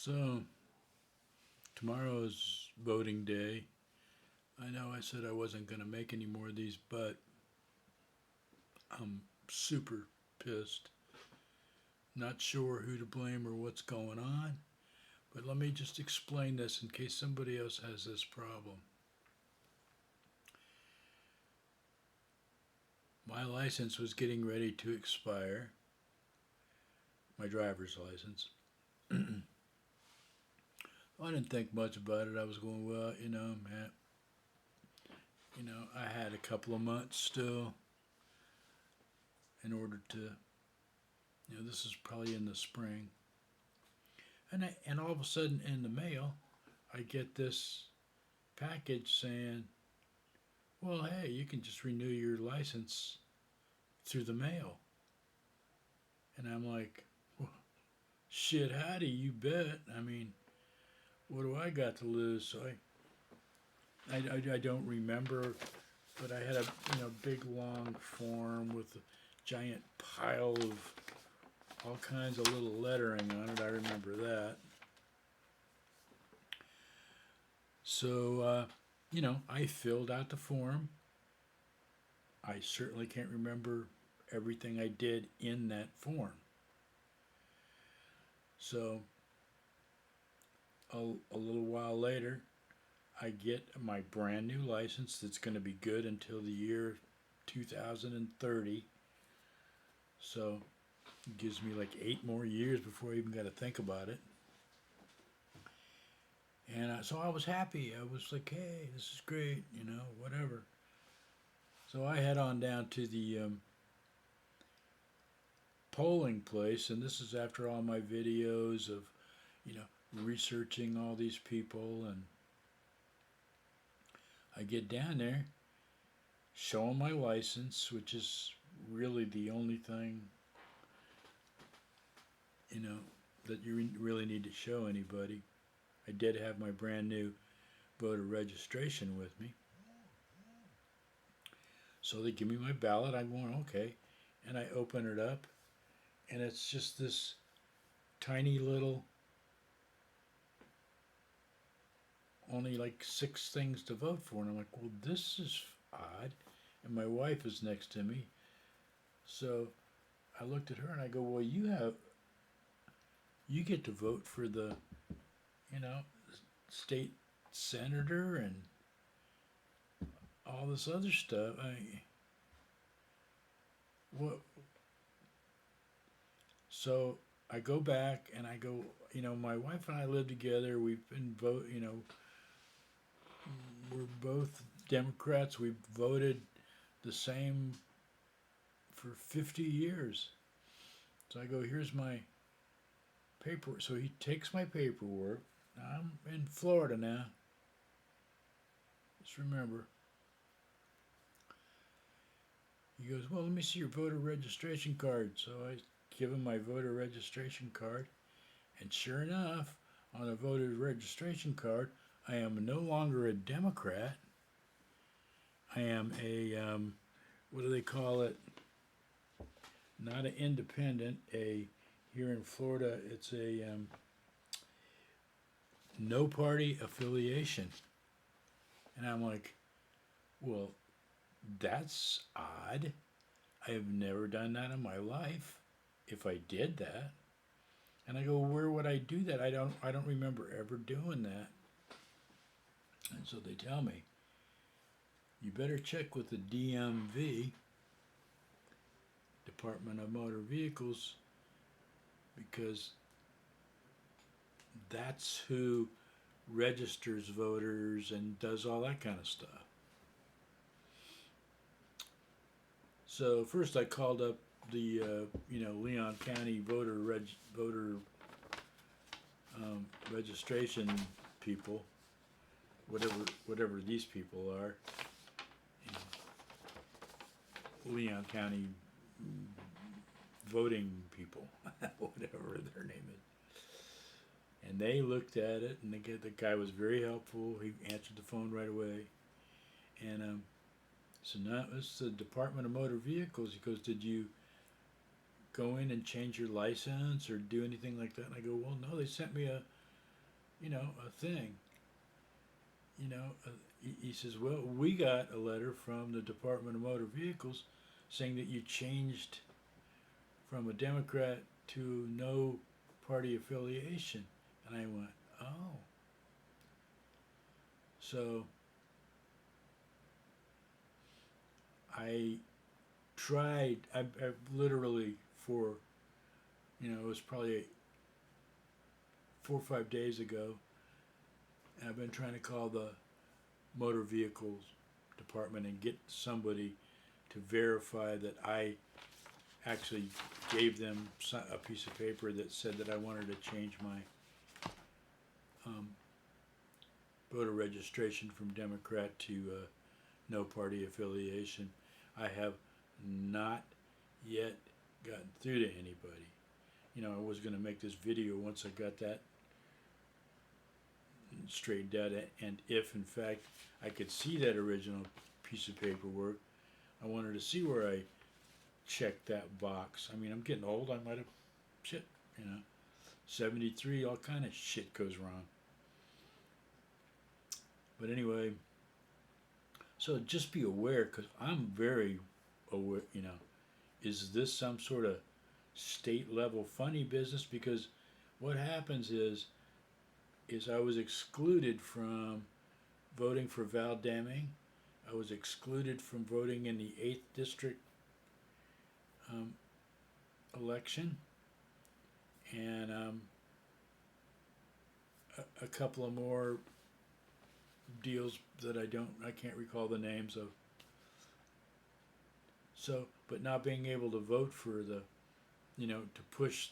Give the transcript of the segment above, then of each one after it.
So, tomorrow is voting day. I know I said I wasn't going to make any more of these, but I'm super pissed. Not sure who to blame or what's going on, but let me just explain this in case somebody else has this problem. My license was getting ready to expire, my driver's license. I didn't think much about it. I was going, well, man, I had a couple of months still in order to, this is probably in the spring. And all of a sudden in the mail, I get this package saying, well, hey, you can just renew your license through the mail. And I'm like, well, shit, howdy, you bet. I mean, what do I got to lose? So I don't remember, but I had a big long form with a giant pile of all kinds of little lettering on it. I remember that. So, I filled out the form. I certainly can't remember everything I did in that form. So, a little while later, I get my brand new license that's going to be good until the year 2030. So, it gives me like 8 more years before I even got to think about it. And so I was happy. I was like, hey, this is great, whatever. So I head on down to the polling place, and this is after all my videos of, researching all these people. And I get down there, show them my license, which is really the only thing, that you really need to show anybody. I did have my brand new voter registration with me. So they give me my ballot. I'm going, okay. And I open it up, and it's just this tiny little, only like 6 things to vote for. And I'm like, well, this is odd. And my wife is next to me. So I looked at her and I go, well, you get to vote for the, state senator and all this other stuff. What? So I go back and I go, my wife and I live together. We've been we're both Democrats. We've voted the same for 50 years. So I go, here's my paperwork. So he takes my paperwork. Now I'm in Florida now. Just remember. He goes, well, let me see your voter registration card. So I give him my voter registration card. And sure enough, on the voter registration card, I am no longer a Democrat. I am a, what do they call it? Not an independent. Here in Florida, it's a no party affiliation. And I'm like, well, that's odd. I have never done that in my life. If I did that, and I go, where would I do that? I don't remember ever doing that. And so they tell me, you better check with the DMV, Department of Motor Vehicles, because that's who registers voters and does all that kind of stuff. So first I called up the Leon County voter registration people, whatever these people are, Leon County voting people, whatever their name is. And they looked at it, and the guy was very helpful. He answered the phone right away. And so now it's the Department of Motor Vehicles. He goes, did you go in and change your license or do anything like that? And I go, well, no, they sent me a a thing. He says, well, we got a letter from the Department of Motor Vehicles saying that you changed from a Democrat to no party affiliation. And I went, oh. So I I've literally for, it was probably 4 or 5 days ago, and I've been trying to call the motor vehicles department and get somebody to verify that I actually gave them a piece of paper that said that I wanted to change my voter registration from Democrat to no party affiliation. I have not yet gotten through to anybody. I was going to make this video once I got that straightened out, and if in fact I could see that original piece of paperwork, I wanted to see where I checked that box. I mean, I'm getting old. I might have shit, 73, all kind of shit goes wrong. But anyway, so just be aware, because I'm very aware. Is this some sort of state level funny business? Because what happens is I was excluded from voting for Val Deming. I was excluded from voting in the 8th District election. And a couple of more deals that I can't recall the names of. So, but not being able to vote for to push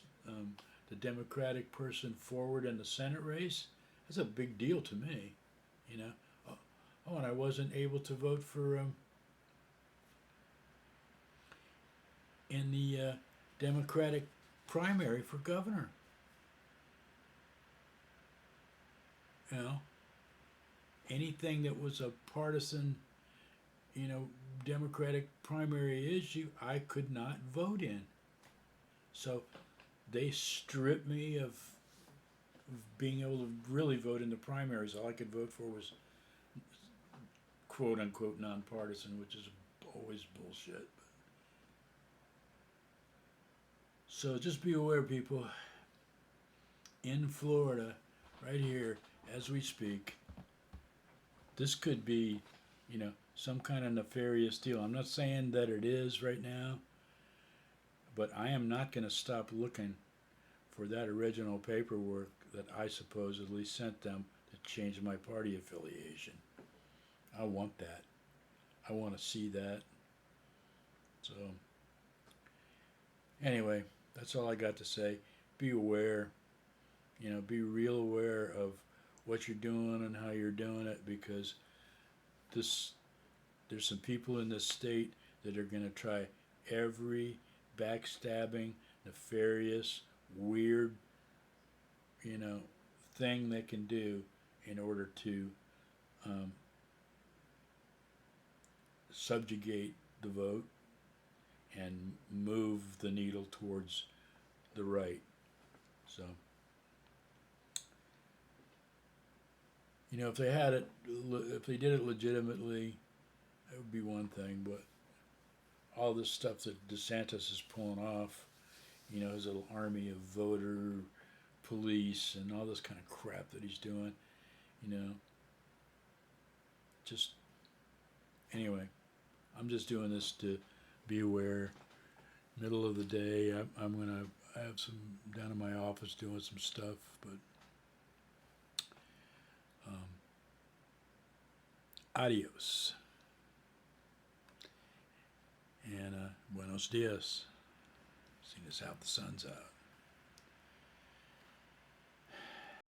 the Democratic person forward in the Senate race, that's a big deal to me, Oh, and I wasn't able to vote for in the Democratic primary for governor. Anything that was a partisan, Democratic primary issue, I could not vote in. So they stripped me of being able to really vote in the primaries. All I could vote for was quote unquote nonpartisan, which is always bullshit. So just be aware, people. In Florida, right here, as we speak, this could be, some kind of nefarious deal. I'm not saying that it is right now, but I am not going to stop looking for that original paperwork that I supposedly sent them to change my party affiliation. I want that. I want to see that. So, anyway, that's all I got to say. Be aware. Be real aware of what you're doing and how you're doing it, because there's some people in this state that are going to try every backstabbing, nefarious, weird, thing they can do in order to subjugate the vote and move the needle towards the right. So, if they did it legitimately, that would be one thing. But all this stuff that De-Santos is pulling off, his little army of voter police and all this kind of crap that he's doing, just anyway, I'm just doing this to be aware. Middle of the day, I have some down in my office doing some stuff, but adios. And buenos dias. Seeing as how the sun's out.